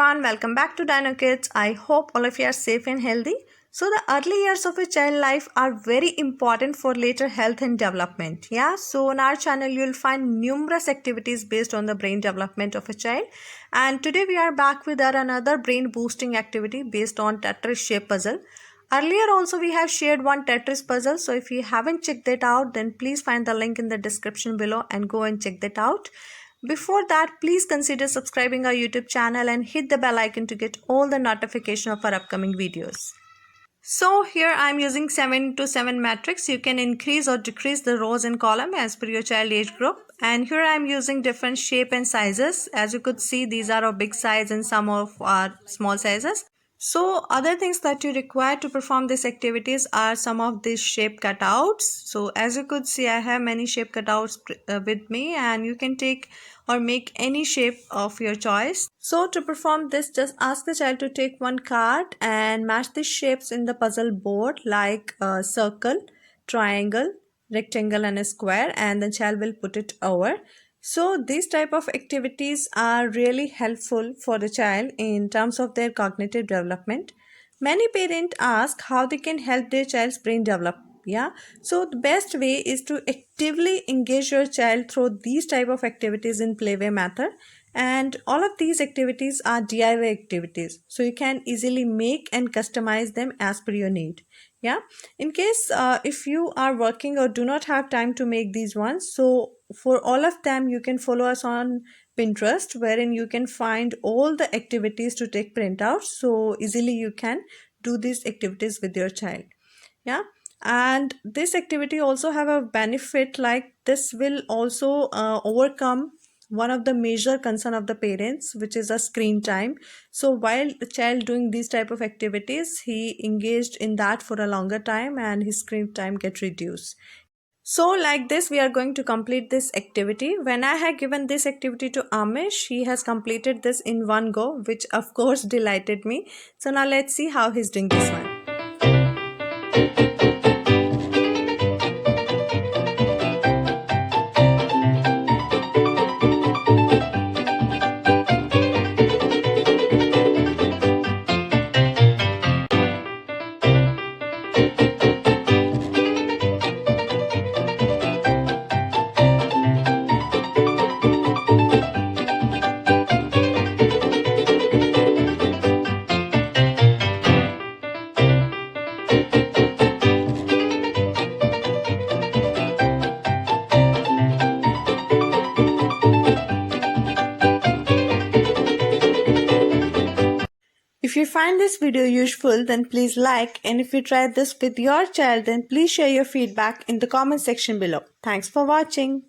everyone, welcome back to Dino Kids. I hope all of you are safe and healthy. So the early years of a child life are very important for later health and development. So on our channel you'll find numerous activities based on the brain development of a child. And today we are back with another brain boosting activity based on Tetris shape puzzle. Earlier also we have shared one Tetris puzzle, so if you haven't checked that out, then please find the link in the description below and go and check that out. Before that, please consider subscribing our YouTube channel and hit the bell icon to get all the notification of our upcoming videos. So here I am using 7 to 7 matrix. You can increase or decrease the rows and column as per your child age group. And here I am using different shape and sizes. As you could see, these are of big size and some of our small sizes. So other things that you require to perform these activities are some of these shape cutouts. So as you could see, I have many shape cutouts with me, and you can take or make any shape of your choice. So to perform this, just ask the child to take one card and match the shapes in the puzzle board like a circle, triangle, rectangle and a square, and the child will put it over. So these type of activities are really helpful for the child in terms of their cognitive development. Many parents ask how they can help their child's brain develop. So the best way is to actively engage your child through these type of activities in playway method. And all of these activities are DIY activities, so you can easily make and customize them as per your need. In case if you are working or do not have time to make these ones, so for all of them you can follow us on Pinterest, wherein you can find all the activities to take printouts, so easily you can do these activities with your child. And this activity also have a benefit, like this will also overcome one of the major concern of the parents, which is a screen time. So while the child doing these type of activities, he engaged in that for a longer time and his screen time get reduced. So like this, we are going to complete this activity. When I had given this activity to Amish, he has completed this in one go, which of course delighted me. So now let's see how he's doing this one. If you find this video useful, then please like, and if you try this with your child, then please share your feedback in the comment section below. Thanks for watching.